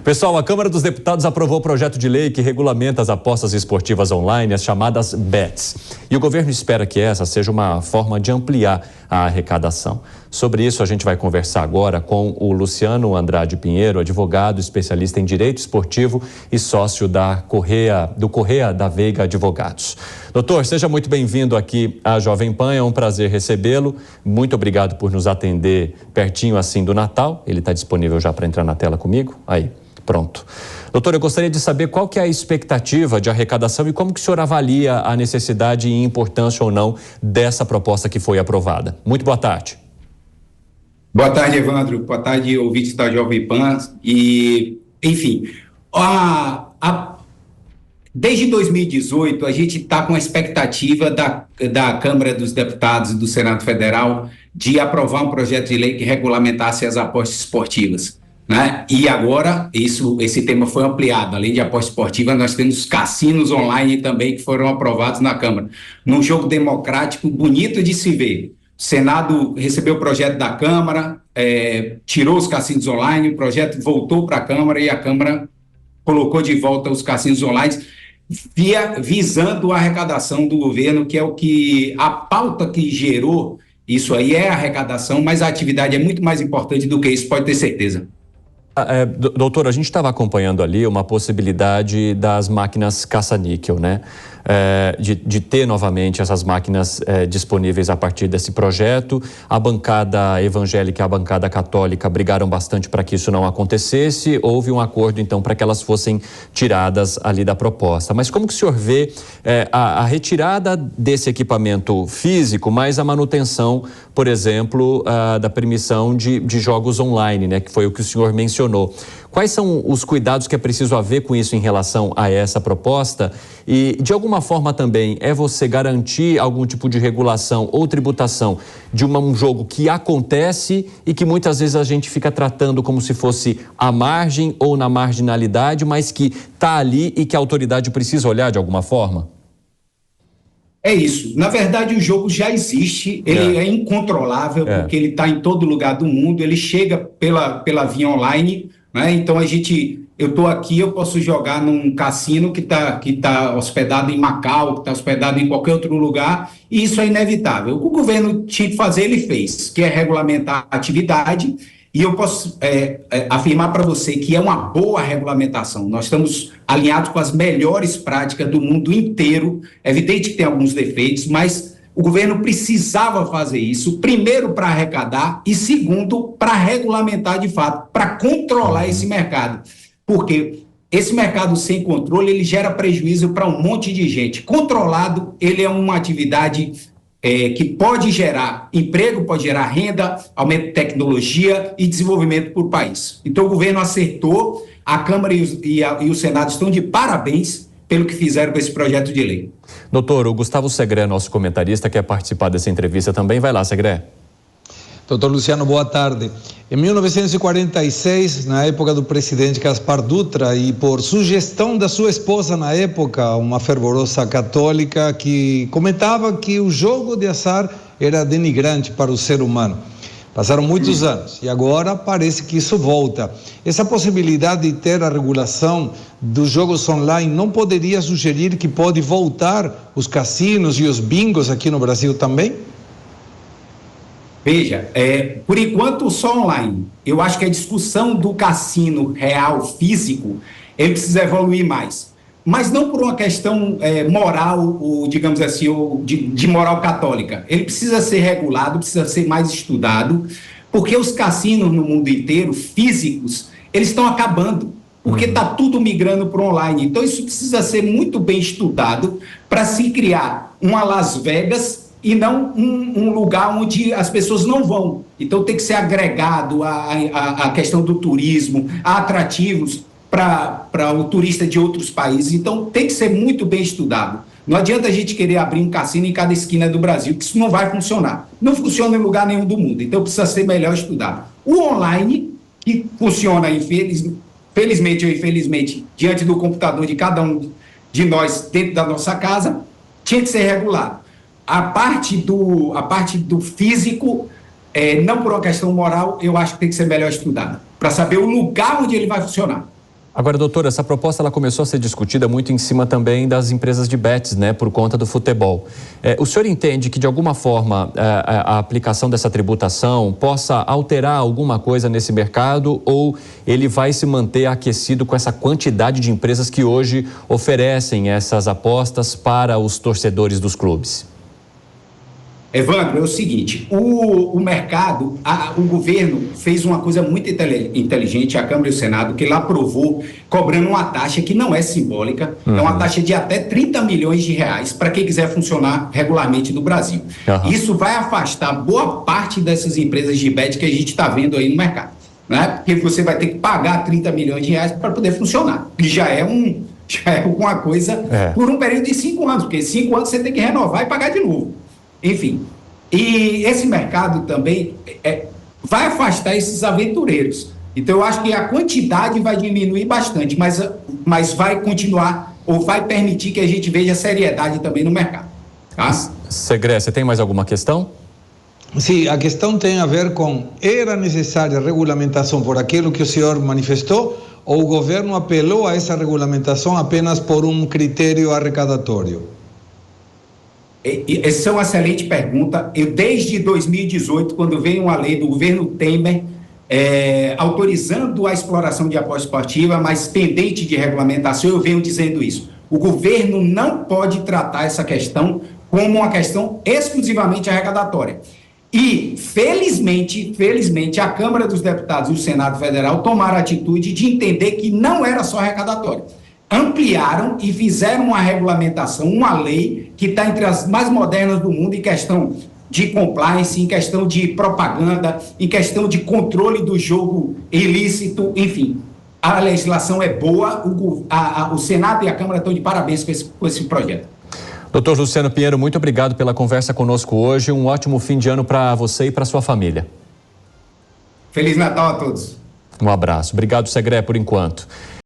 Pessoal, a Câmara dos Deputados aprovou o projeto de lei que regulamenta as apostas esportivas online, as chamadas BETs. E o governo espera que essa seja uma forma de ampliar a arrecadação. Sobre isso, a gente vai conversar agora com o Luciano Andrade Pinheiro, advogado, especialista em direito esportivo e sócio do Correia da Veiga Advogados. Doutor, seja muito bem-vindo aqui à Jovem Pan, é um prazer recebê-lo. Muito obrigado por nos atender pertinho assim do Natal. Ele está disponível já para entrar na tela comigo? Aí. Pronto. Doutor, eu gostaria de saber qual que é a expectativa de arrecadação e como que o senhor avalia a necessidade e importância ou não dessa proposta que foi aprovada. Muito boa tarde. Boa tarde, Evandro. Boa tarde, ouvintes da Jovem Pan. E, enfim, desde 2018 a gente está com a expectativa da Câmara dos Deputados e do Senado Federal de aprovar um projeto de lei que regulamentasse as apostas esportivas. Né? E agora esse tema foi ampliado. Além de aposta esportiva, nós temos cassinos online também que foram aprovados na Câmara. Num jogo democrático bonito de se ver. O Senado recebeu o projeto da Câmara, tirou os cassinos online, o projeto voltou para a Câmara e a Câmara colocou de volta os cassinos online, visando a arrecadação do governo, que é o que a pauta que gerou isso aí é a arrecadação, mas a atividade é muito mais importante do que isso, pode ter certeza. Doutor, a gente estava acompanhando ali uma possibilidade das máquinas caça-níquel, né? De ter novamente essas máquinas disponíveis a partir desse projeto. A bancada evangélica e a bancada católica brigaram bastante para que isso não acontecesse. Houve um acordo, então, para que elas fossem tiradas ali da proposta. Mas como que o senhor vê a retirada desse equipamento físico, mais a manutenção, por exemplo, da permissão de jogos online, né? Que foi o que o senhor mencionou. Quais são os cuidados que é preciso haver com isso em relação a essa proposta? E, de alguma forma, também é você garantir algum tipo de regulação ou tributação de um jogo que acontece e que muitas vezes a gente fica tratando como se fosse à margem ou na marginalidade, mas que está ali e que a autoridade precisa olhar de alguma forma? É isso. Na verdade, o jogo já existe, ele é incontrolável, porque ele está em todo lugar do mundo, ele chega pela via online, né? Então, eu estou aqui, eu posso jogar num cassino que tá hospedado em Macau, que está hospedado em qualquer outro lugar, e isso é inevitável. O que o governo tinha que fazer, ele fez, que é regulamentar a atividade, e eu posso afirmar para você que é uma boa regulamentação. Nós estamos alinhados com as melhores práticas do mundo inteiro. É evidente que tem alguns defeitos, mas o governo precisava fazer isso, primeiro para arrecadar e segundo para regulamentar de fato, para controlar esse mercado. Porque esse mercado sem controle, ele gera prejuízo para um monte de gente. Controlado, ele é uma atividade que pode gerar emprego, pode gerar renda, aumento de tecnologia e desenvolvimento para o país. Então o governo acertou, a Câmara e o Senado estão de parabéns pelo que fizeram com esse projeto de lei. Doutor, o Gustavo Segré, nosso comentarista, quer participar dessa entrevista também. Vai lá, Segré. Doutor Luciano, boa tarde. Em 1946, na época do presidente Gaspar Dutra, e por sugestão da sua esposa na época, uma fervorosa católica, que comentava que o jogo de azar era denigrante para o ser humano. Passaram muitos anos e agora parece que isso volta. Essa possibilidade de ter a regulação dos jogos online não poderia sugerir que pode voltar os cassinos e os bingos aqui no Brasil também? Veja, por enquanto só online. Eu acho que a discussão do cassino real, físico, ele precisa evoluir mais. Mas não por uma questão moral, ou, digamos assim, ou de moral católica. Ele precisa ser regulado, precisa ser mais estudado, porque os cassinos no mundo inteiro, físicos, eles estão acabando, porque está tudo migrando para o online. Então isso precisa ser muito bem estudado para se criar uma Las Vegas e não um lugar onde as pessoas não vão. Então tem que ser agregado a questão do turismo, a atrativos para o turista de outros países. Então tem que ser muito bem estudado. Não adianta a gente querer abrir um cassino em cada esquina do Brasil, que isso não vai funcionar. Não funciona em lugar nenhum do mundo, então precisa ser melhor estudado. O online, que funciona felizmente ou infelizmente, diante do computador de cada um de nós dentro da nossa casa, tinha que ser regulado. A parte do físico, não por uma questão moral, eu acho que tem que ser melhor estudada, para saber o lugar onde ele vai funcionar. Agora, doutora, essa proposta ela começou a ser discutida muito em cima também das empresas de bets, né, por conta do futebol. O senhor entende que, de alguma forma, a aplicação dessa tributação possa alterar alguma coisa nesse mercado ou ele vai se manter aquecido com essa quantidade de empresas que hoje oferecem essas apostas para os torcedores dos clubes? Evandro, é o seguinte, o mercado, o governo fez uma coisa muito inteligente, a Câmara e o Senado, que lá aprovou, cobrando uma taxa que não é simbólica, é uma taxa de até 30 milhões de reais para quem quiser funcionar regularmente no Brasil. Isso vai afastar boa parte dessas empresas de bet que a gente está vendo aí no mercado, né? Porque você vai ter que pagar 30 milhões de reais para poder funcionar, que já é alguma coisa por um período de 5 anos, porque 5 anos você tem que renovar e pagar de novo. Enfim, e esse mercado também vai afastar esses aventureiros. Então, eu acho que a quantidade vai diminuir bastante, mas vai continuar ou vai permitir que a gente veja seriedade também no mercado. Tá? Segré, você tem mais alguma questão? Sim, a questão tem a ver com: era necessária regulamentação por aquilo que o senhor manifestou ou o governo apelou a essa regulamentação apenas por um critério arrecadatório? Essa é uma excelente pergunta. Eu, desde 2018, quando veio uma lei do governo Temer autorizando a exploração de aposta esportiva, mas pendente de regulamentação, eu venho dizendo isso. O governo não pode tratar essa questão como uma questão exclusivamente arrecadatória. E, felizmente, a Câmara dos Deputados e o Senado Federal tomaram a atitude de entender que não era só arrecadatória. Ampliaram e fizeram uma regulamentação, uma lei que está entre as mais modernas do mundo em questão de compliance, em questão de propaganda, em questão de controle do jogo ilícito, enfim. A legislação é boa, o Senado e a Câmara estão de parabéns com esse projeto. Doutor Luciano Pinheiro, muito obrigado pela conversa conosco hoje. Um ótimo fim de ano para você e para sua família. Feliz Natal a todos. Um abraço. Obrigado, Segré, por enquanto.